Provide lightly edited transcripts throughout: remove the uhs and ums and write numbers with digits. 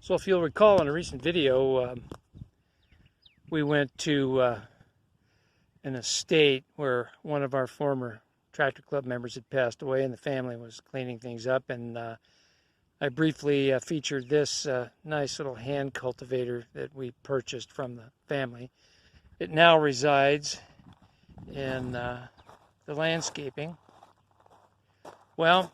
So if you'll recall in a recent video, we went to an estate where one of our former Tractor Club members had passed away and the family was cleaning things up. And I briefly featured this nice little hand cultivator that we purchased from the family. It now resides in the landscaping. Well,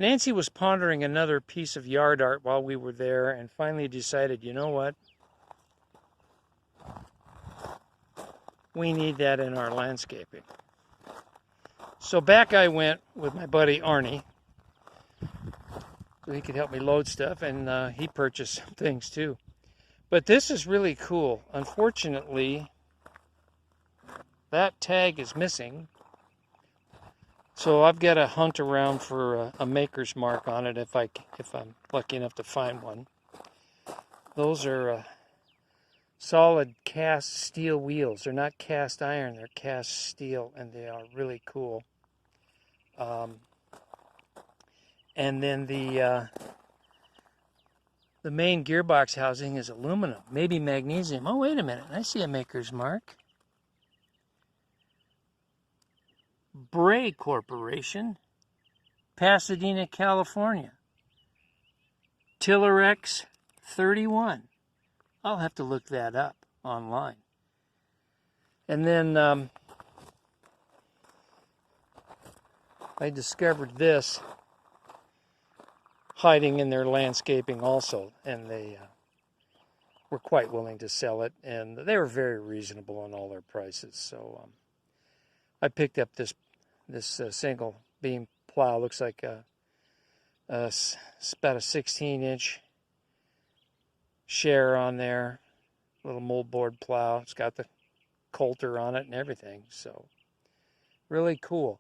Nancy was pondering another piece of yard art while we were there and finally decided, you know what? We need that in our landscaping. So back I went with my buddy Arnie, so he could help me load stuff, and he purchased some things too. But this is really cool. Unfortunately, that tag is missing. So I've got to hunt around for a maker's mark on it if I'm lucky enough to find one. Those are solid cast steel wheels. They're not cast iron, they're cast steel, and they are really cool. And then the main gearbox housing is aluminum, maybe magnesium. Oh, wait a minute, I see a maker's mark. Bray Corporation, Pasadena, California. Tillerex 31. I'll have to look that up online. And then I discovered this hiding in their landscaping also, and they were quite willing to sell it, and they were very reasonable on all their prices. So I picked up this single beam plow. Looks like it's about a 16-inch share on there, little moldboard plow. It's got the Coulter on it and everything, so really cool.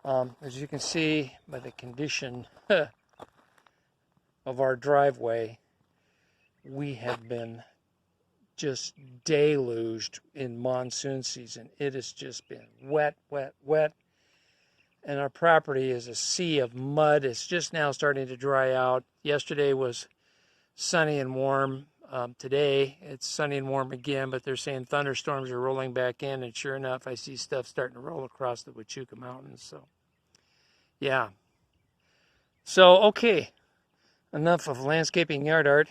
As you can see by the condition of our driveway, we have been just deluged in monsoon season. It has just been wet, wet, wet. And our property is a sea of mud. It's just now starting to dry out. Yesterday was sunny and warm. Today it's sunny and warm again, but they're saying thunderstorms are rolling back in, and sure enough, I see stuff starting to roll across the Huachuca Mountains. So, yeah. So, okay, enough of landscaping yard art.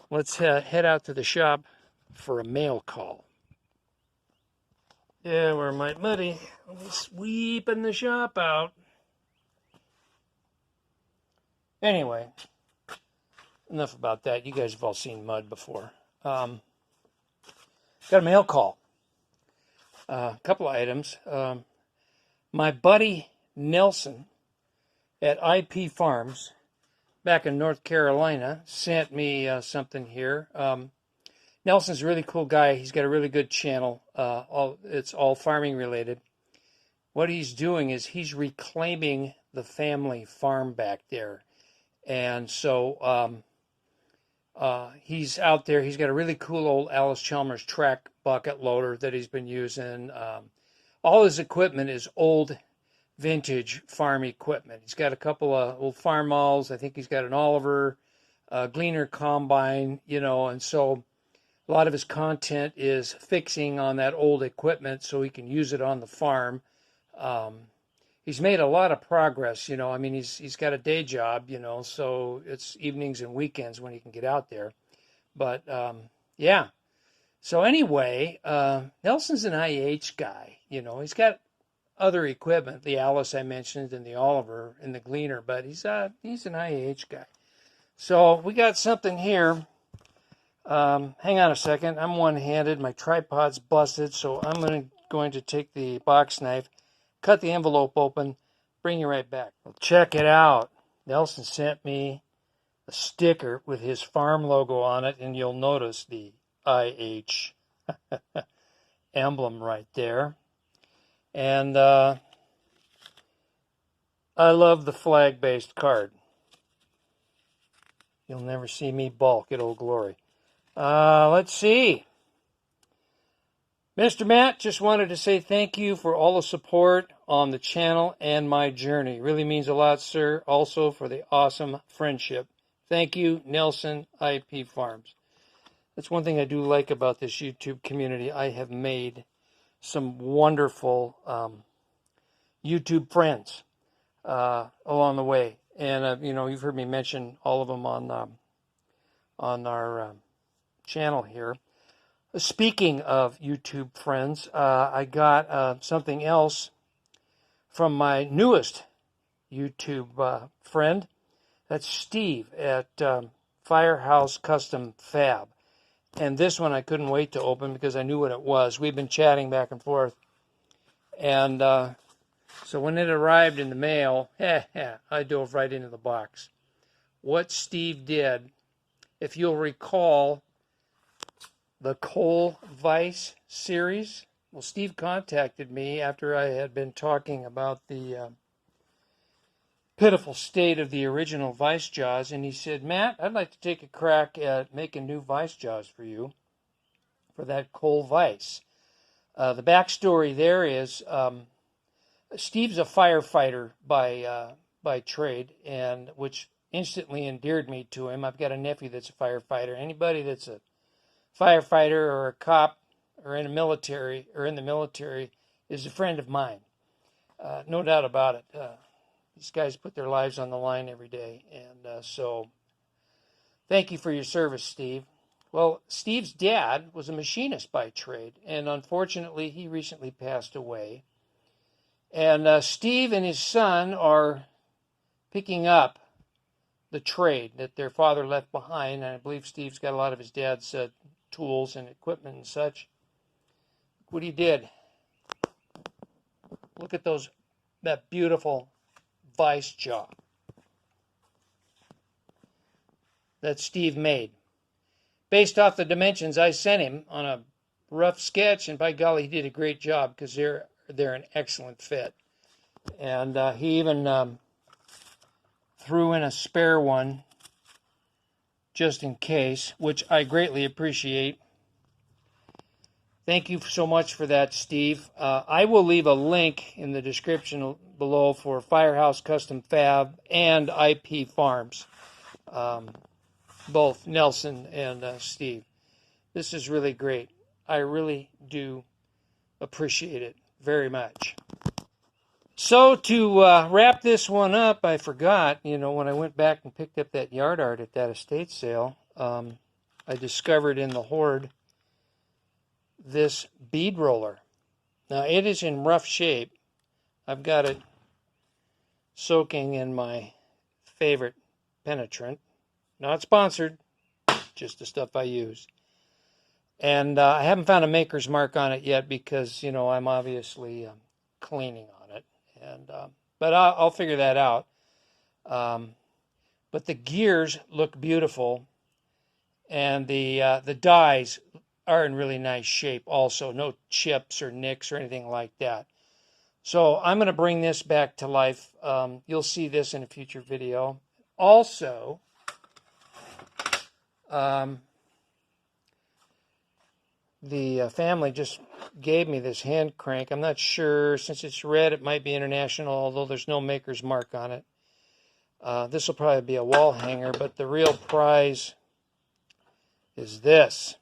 Let's head out to the shop for a mail call. Yeah, we're might muddy. We're sweeping the shop out. Anyway, enough about that. You guys have all seen mud before. Got a mail call. A couple of items. My buddy Nelson at IP Farms back in North Carolina sent me something here. Nelson's a really cool guy. He's got a really good channel. It's all farming related. What he's doing is he's reclaiming the family farm back there. And so he's out there. He's got a really cool old Allis-Chalmers track bucket loader that he's been using. All his equipment is old vintage farm equipment. He's got a couple of old farm mauls. I think he's got an Oliver, Gleaner combine, and so a lot of his content is fixing on that old equipment so he can use it on the farm. He's made a lot of progress, I mean, he's got a day job, so it's evenings and weekends when he can get out there. But, yeah. So anyway, Nelson's an IH guy, he's got other equipment, the Alice I mentioned and the Oliver and the Gleaner, but he's an IH guy. So we got something here. Hang on a second. I'm one-handed. My tripod's busted, so I'm going to take the box knife, cut the envelope open, bring you right back. Well, check it out. Nelson sent me a sticker with his farm logo on it, and you'll notice the IH emblem right there. And I love the flag-based card. You'll never see me balk at Old Glory. Let's see. Mr. Matt, just wanted to say thank you for all the support on the channel and my journey. It really means a lot, sir. Also for the awesome friendship. Thank you, Nelson IP Farms. That's one thing I do like about this YouTube community. I have made some wonderful YouTube friends along the way. And, you've heard me mention all of them on our channel here. Speaking of YouTube friends, I got something else from my newest YouTube friend. That's Steve at Firehouse Custom Fab. And this one I couldn't wait to open because I knew what it was. We've been chatting back and forth. And so when it arrived in the mail, I dove right into the box. What Steve did, if you'll recall the Coal Vice series, well, Steve contacted me after I had been talking about the pitiful state of the original Vice Jaws, and he said, Matt, I'd like to take a crack at making new Vice Jaws for you for that Coal Vice. The backstory there is Steve's a firefighter by trade, and which instantly endeared me to him. I've got a nephew that's a firefighter. Anybody that's a firefighter or a cop or in the military is a friend of mine. No doubt about it. These guys put their lives on the line every day. And so thank you for your service, Steve. Well, Steve's dad was a machinist by trade, and unfortunately, he recently passed away. And Steve and his son are picking up the trade that their father left behind, and I believe Steve's got a lot of his dad's tools and equipment and such. Look what he did. Look at that beautiful Vice Jaw that Steve made. Based off the dimensions I sent him on a rough sketch, and by golly, he did a great job because they're an excellent fit. And he even threw in a spare one just in case, which I greatly appreciate. Thank you so much for that, Steve. I will leave a link in the description below for Firehouse Custom Fab and IP Farms, both Nelson and Steve. This is really great. I really do appreciate it very much. So to wrap this one up, I forgot, when I went back and picked up that yard art at that estate sale, I discovered in the hoard this bead roller. Now, it is in rough shape. I've got it soaking in my favorite penetrant. Not sponsored, just the stuff I use. And I haven't found a maker's mark on it yet because, I'm obviously cleaning on it. And but I'll figure that out. But the gears look beautiful, and the dies are in really nice shape also. No chips or nicks or anything like that. So I'm going to bring this back to life. You'll see this in a future video. Also, the family just gave me this hand crank. I'm not sure. Since it's red, it might be international, although there's no maker's mark on it. This will probably be a wall hanger, but the real prize is this.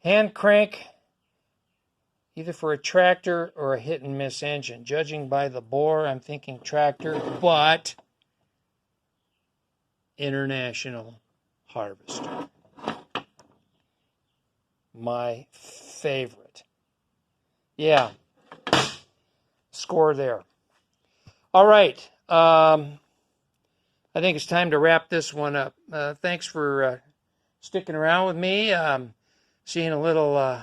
Hand crank, either for a tractor or a hit-and-miss engine. Judging by the bore, I'm thinking tractor, but international harvester. My favorite. Yeah, score there. All right, I think it's time to wrap this one up. Thanks for sticking around with me. Seeing a little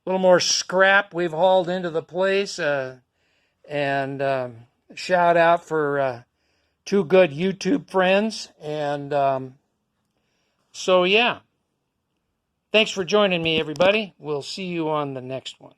more scrap we've hauled into the place, and shout out for two good YouTube friends. And so, yeah. Thanks for joining me, everybody. We'll see you on the next one.